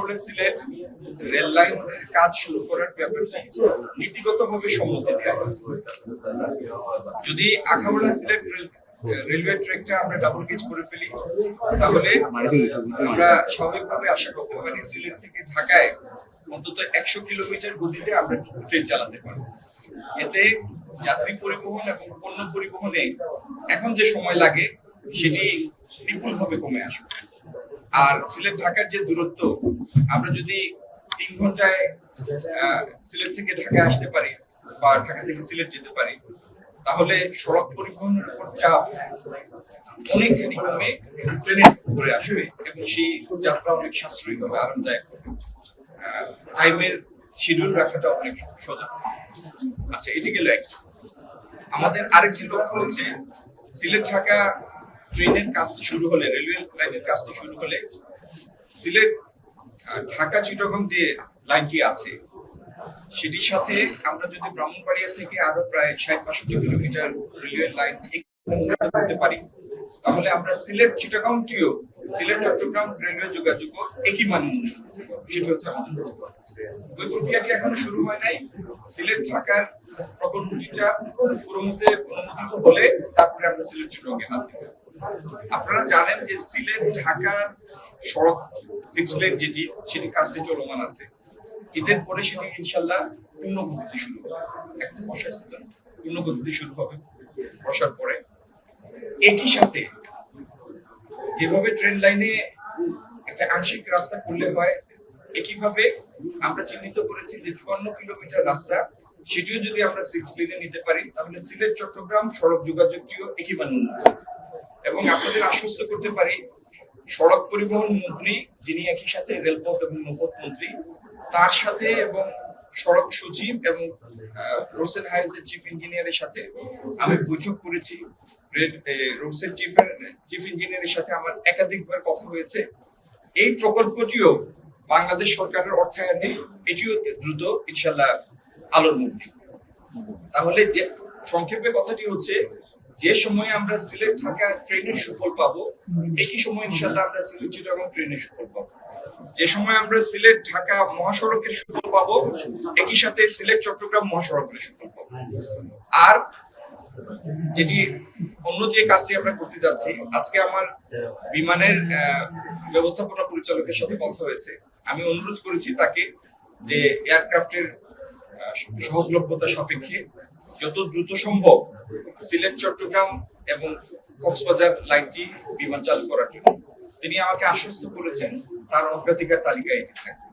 Akhaura Sylhet rail লাইনের কাজ শুরু করার ব্যাপারটি নীতিগতভাবে সম্মতি দেওয়া হয়েছে। যদি আখাউড়া সিলেট রেলওয়ে ট্র্যাকটা আমরা ডাবল গেজ করে ফেলি, তাহলে আমরা স্বাভাবিকভাবে আশা করতে পারি সিলেট থেকে ঢাকায় অন্তত 100 কিলোমিটার গতিতে আমরা ট্রেন চালাতে পারবো। এতে যাত্রী পরিবহন এবং পণ্য পরিবহনে এখন যে সময় লাগে সেটি বিপুলভাবে কমে আসবে। আর সিলেট ঢাকার যে দূরত্ব, আমরা যদি 3 ঘন্টায় সিলেট থেকে ঢাকায় আসতে পারি বা ঢাকা থেকে সিলেট যেতে পারি, তাহলে সড়ক পরিবহনের উপর চাপ অনেকখানি কমে ট্রেনে করে আসবে এবং সেই যাত্রা অনেক সাশ্রয়ী হবে, আরামদায়ক হবে। টাইমের শিডিউল রাখাটা অনেক সোজা। আচ্ছা, এটি গেল এক। আমাদের আরেকটি লক্ষ্য হচ্ছে সিলেট ঢাকা ট্রেনের কাজটি শুরু হলে, রেলওয়ে লাইনের কাজটি শুরু হলে সিলেট ঢাকা চিটাগং যে লাইনটি আছে সেটির সাথে আমরা যদি ব্রাহ্মণবাড়িয়া থেকে আরো প্রায় ৬০-৬৫ কিলোমিটার রেলওয়ে লাইন করতে পারি, তাহলে আমরা সিলেট চিটাগং টু সিলেট চট্টগ্রাম রেলওয়ে যোগাযোগ একই মান সেটা হচ্ছে আমাদের ওই প্রক্রিয়াটি এখনো শুরু হয় নাই। সিলেট ঢাকার প্রকল্পটিটা পুরোমতে অনুমোদিত হলে তারপরে আমরা সিলেট চিটাগংয়ে হাত দেব। আপনারা জানেন যে সিলেট ঢাকার সড়ক 6 লেন যেটি, সেটি কাজটি চলমান আছে। ঈদের পরে সেটি ইনশাল্লাহ পূর্ণ গতিতে শুরু হবে। একটা বর্ষার সিজন পূর্ণ গতিতে শুরু হবে বর্ষার পরে। একই সাথে যেভাবে ট্রেন লাইনে একটা আংশিক রাস্তা করলে হয়, একইভাবে আমরা চিহ্নিত করেছি যে 54 কিলোমিটার রাস্তা, সেটিও যদি আমরা 6 লেনে নিতে পারি, তাহলে সিলেট চট্টগ্রাম সড়ক যোগাযোগটিও একই মান উন্নত। এবং আপনাদের আশ্বস্ত করতে পারি, সড়ক পরিবহন মন্ত্রী যিনি একই সাথে রেলপথ এবং নৌপথ মন্ত্রী, তার সাথে এবং সড়ক সচিব এবং রোডস হাইওয়েজের চিফ ইঞ্জিনিয়ারের সাথে আমি বৈঠক করেছি। রোডসের চিফ ইঞ্জিনিয়ারের সাথে আমার একাধিকবার কথা হয়েছে। এই প্রকল্পটিও বাংলাদেশ সরকারের অর্থায়নে এটিও দ্রুত ইনশাল্লাহ আলোর মুখ দিবে। তাহলে যে সংক্ষেপে কথাটি হচ্ছে, যে সময় আমরা সিলেট ঢাকা ট্রেনের সুফল পাবো, একই সময় ইনশাল্লাহ আমরা সিলেট চিটাগং ট্রেনের সুফল পাবো। যে সময় আমরা সিলেট ঢাকা মহাসড়কের সুফল পাবো, একই সাথে সিলেট চট্টগ্রাম মহাসড়কের সুফল পাবো। আর যেটি অন্য যে কাজটি আমরা করতে যাচ্ছি, আজকে আমার বিমানের ব্যবস্থাপনা পরিচালকের সাথে কথা হয়েছে। আমি অনুরোধ করেছি তাকে যে এয়ারক্রাফটের সহজলভ্যতা সাপেক্ষে যত দ্রুত সম্ভব সিলেট চট্টগ্রাম এবং কক্সবাজার লাইনটি বিমান চালু করার জন্য। তিনি আমাকে আশ্বস্ত করেছেন তার অগ্রাধিকার তালিকায় এটি থাকবে।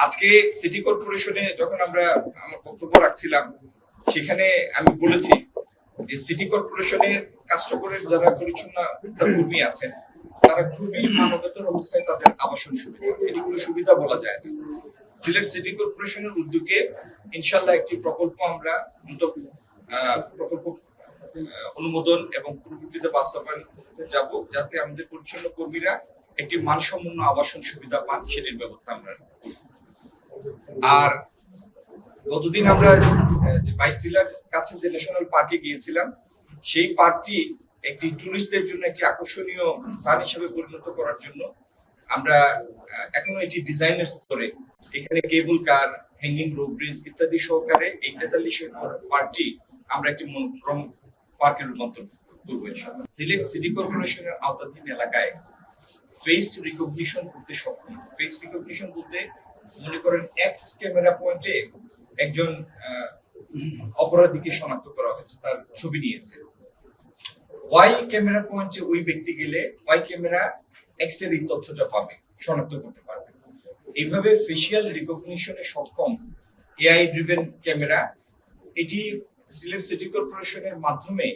আজকে সিটি কর্পোরেশনে যখন আমরা আমার বক্তব্য রাখছিলাম, সেখানে আমি বলেছি যে সিটি কর্পোরেশনের কাস্টমারের যারা পরিচ্ছন্ন কর্মী আছেন, তারা খুবই মানবতার অবস্থায় তাদের আবাসন সুবিধা, এটি কোনো সুবিধা বলা যায় না। সিলেট সিটি কর্পোরেশনের উদ্যোগে ইনশাল্লাহ একটি প্রকল্প আমরা প্রকল্প অনুমোদন এবং পরবর্তীতে বাস্তবায়ন যাব, যাতে আমাদের পরিচ্ছন্ন কর্মীরা একটি মানসম্পন্ন আবাসন সুবিধা পান, সেটির ব্যবস্থা আমরা। আর গতদিন আমরা 22 টিলার কাছে যে ন্যাশনাল পার্কে গিয়েছিলাম, সেই পার্কটি একটি টুরিস্টদের জন্য একটি আকর্ষণীয় স্থান হিসেবে পরিণত করার জন্য আমরা এখনো এটি ডিজাইনের স্তরে, এখানে কেবল কার, হ্যাঙ্গিং রোপ ব্রিজ ইত্যাদি সহকারে এই 43 একর পার্কটি আমরা একটি মনোরম পার্কে রূপান্তর করবো ইনশাআল্লাহ। সিলেট সিটি কর্পোরেশনের আওতাধীন এলাকায় ফেস রিকগনিশন করতে সক্ষম। ফেস রিকগনিশন বলতে মনে করেন এক্স ক্যামেরা পয়েন্টে একজন অপরাধীকে শনাক্ত করা হয়েছে, তার ছবি নিয়েছে। ওয়াই ক্যামেরা পয়েন্টে ওই ব্যক্তি গেলে ওয়াই ক্যামেরা এক্স এর এই তথ্যটা পাবে, শনাক্ত করতে পারবে। এইভাবে ফেশিয়াল রিকগনিশনে সক্ষম এআই ড্রিভেন ক্যামেরা, এটি সিলেট সিটি কর্পোরেশনের মাধ্যমে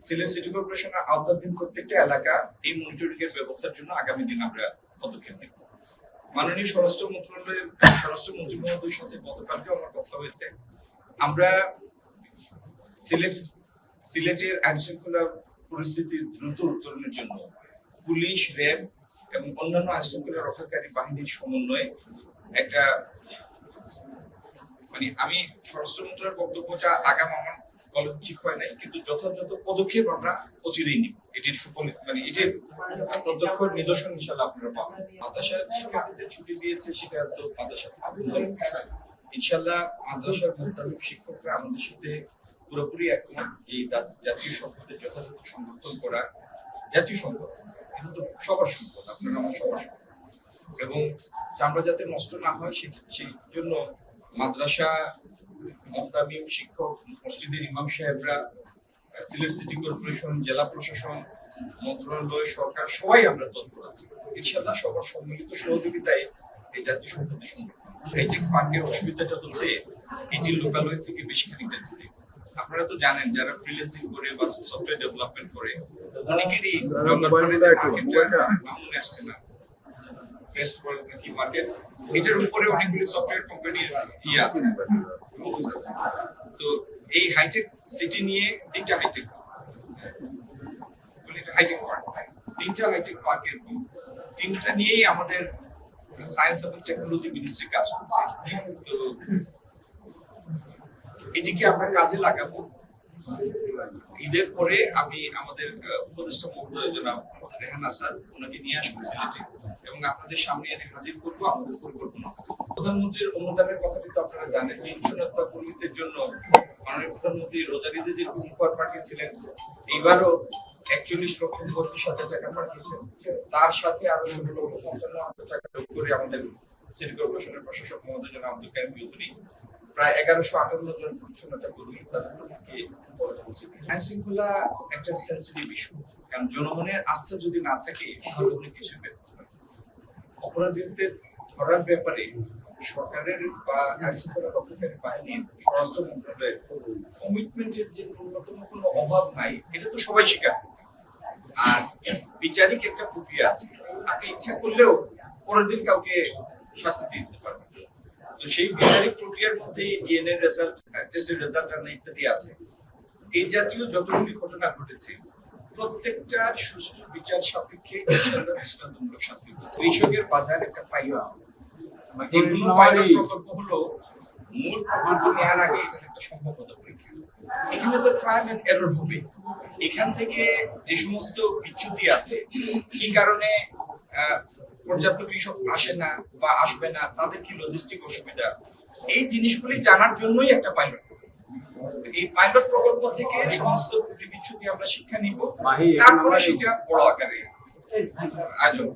সিলেট সিটি কর্পোরেশনের আওতাধীন প্রত্যেকটা এলাকা এই মনিটরিং এর ব্যবস্থার জন্য আগামী দিন আমরা পদক্ষেপ নেব। মাননীয় স্বরাষ্ট্র মন্ত্রী মহোদয়ের সাথে গতকালকে আমার কথা হয়েছে। আমরা সিলেটের আইন শৃঙ্খলা পরিস্থিতির দ্রুত উত্তরণের জন্য পুলিশ, র্যাব এবং অন্যান্য আইন শৃঙ্খলা রক্ষাকারী বাহিনীর সমন্বয়ে একটা আমি স্বরাষ্ট্র মন্ত্রীর বক্তব্যটা আগাম আমার কলেজ ঠিক হয় নাই, কিন্তু যথাযথ পদক্ষেপ আমরা অচিরেই নিব। এটির সুফল মানে এটির প্রত্যক্ষ নিদর্শন ইনশাআল্লাহ আপনারা পাবেন। মাদ্রাসার শিক্ষার্থীদের ছুটি দিয়েছে, সেটা তো মাদ্রাসা ইনশাআল্লাহ মাদ্রাসার মুহতামিম শিক্ষকরা আমাদের সাথে পুরোপুরি একমত। এই জাতীয় সম্পদের যথাযথ সংরক্ষণ করা, জাতীয় সম্পদ এটা তো সবার সম্পদ, আপনারা আমার সবার সম্পদ, এবং চামড়া যাতে নষ্ট না হয় সেই জন্য মাদ্রাসা মুহতামিম শিক্ষক, মসজিদের ইমাম সাহেবরা, সিলেট সিটি কর্পোরেশন, জেলা প্রশাসন, মন্ত্রণালয়, সরকার সবাই আমরা তৎপর আছি। ইনশাআল্লাহ সবার সম্মিলিত সহযোগিতায় এই জাতীয় সম্পদের সংরক্ষণ। হাইটেক পার্কের অসুবিধাটা হচ্ছে এটি লোকালয় থেকে বেশি খানিকটা দূরে। আপনারা তো জানেন যারা ফ্রিল্যান্সিং করে বা সফটওয়্যার ডেভেলপমেন্ট করে অনেকেরই নাম আসছে না, বেস্ট ওয়ার্ল্ড নাকি মার্কেট, এটার উপরে অনেকগুলি সফটওয়্যার কোম্পানির আছে, অফিস আছে। তো এই হাইটেক সিটি নিয়ে তিনটা হাইটেক পার্ক, তিনটা হাইটেক পার্ক এরকম, তিনটা নিয়েই আমাদের সায়েন্স এবং টেকনোলজি মিনিস্ট্রি কাজ করছে। তো এটিকে আমরা কাজে লাগাবো। ঈদের পরে আমি আমাদের উপদেষ্টা মহোদয় জনাব রেহান আসাদ ওনাকে নিয়ে আসবো সিলেটে, এবং আপনাদের সামনে এনে হাজির করবো আমাদের পরিকল্পনা। প্রধানমন্ত্রীর অনুদানের কথাটি তো আপনারা জানেন যে ইনশূরেন্স কর্মীদের জন্য মাননীয় প্রধানমন্ত্রী রোজারিতে যে উপহার পাঠিয়েছিলেন, এইবারও 41,32,000 টাকা পাঠিয়েছেন। তার সাথে আরো 16,55,000 টাকা যোগ করে আমাদের সিটি কর্পোরেশনের প্রশাসক মহোদয় জনাব আব্দুল কাইম চৌধুরী প্রায় 1158 জন পরিচ্ছন্নতা কর্মী তাদের থেকে আইন শৃঙ্খলা একটা সেন্সিটিভ ইস্যু, কারণ জনগণের আস্থা যদি না থাকে তাহলে অনেক কিছু বেরোতে পারে। অপরাধীদের ধরার ব্যাপারে সরকারের বা আইন শৃঙ্খলা রক্ষাকারী বাহিনীর, স্বরাষ্ট্র মন্ত্রণালয়ের কমিটমেন্টের যে ন্যূনতম কোনো অভাব নাই, এটা তো সবাই স্বীকার করে। আর বিচারিক একটা প্রক্রিয়া আছে, আপনি ইচ্ছা করলেও পরের দিন কাউকে শাস্তি দিতে পারবেন। তো সেই বিচারিক প্রক্রিয়ার মধ্যে ডিএনএ রেজাল্ট, টেস্টের রেজাল্ট ইত্যাদি আছে। এই জাতীয় যতগুলি ঘটনা ঘটেছে প্রত্যেকটার সুষ্ঠু বিচার সাপেক্ষে দৃষ্টান্তমূলক শাস্তি। কৃষকের বাজার একটা পাইলট, যেগুলো পাইলট প্রকল্প হলো মূল প্রকল্প নেওয়ার আগে এটা একটা সম্ভাব্যতা পরীক্ষা। এখানে তো ট্রায়াল এন্ড এরর হবে। এখান থেকে যে সমস্ত বিচ্যুতি আছে, কি কারণে পর্যাপ্ত কৃষক আসে না বা আসবে না, তাদের কি লজিস্টিক অসুবিধা, এই জিনিসগুলি জানার জন্যই একটা পাইলট। এই পাইলট প্রকল্প থেকে সমস্ত বিচ্যুতি আমরা শিক্ষা নিব, তারপরে সেটা বড় আকারে আয়োজন।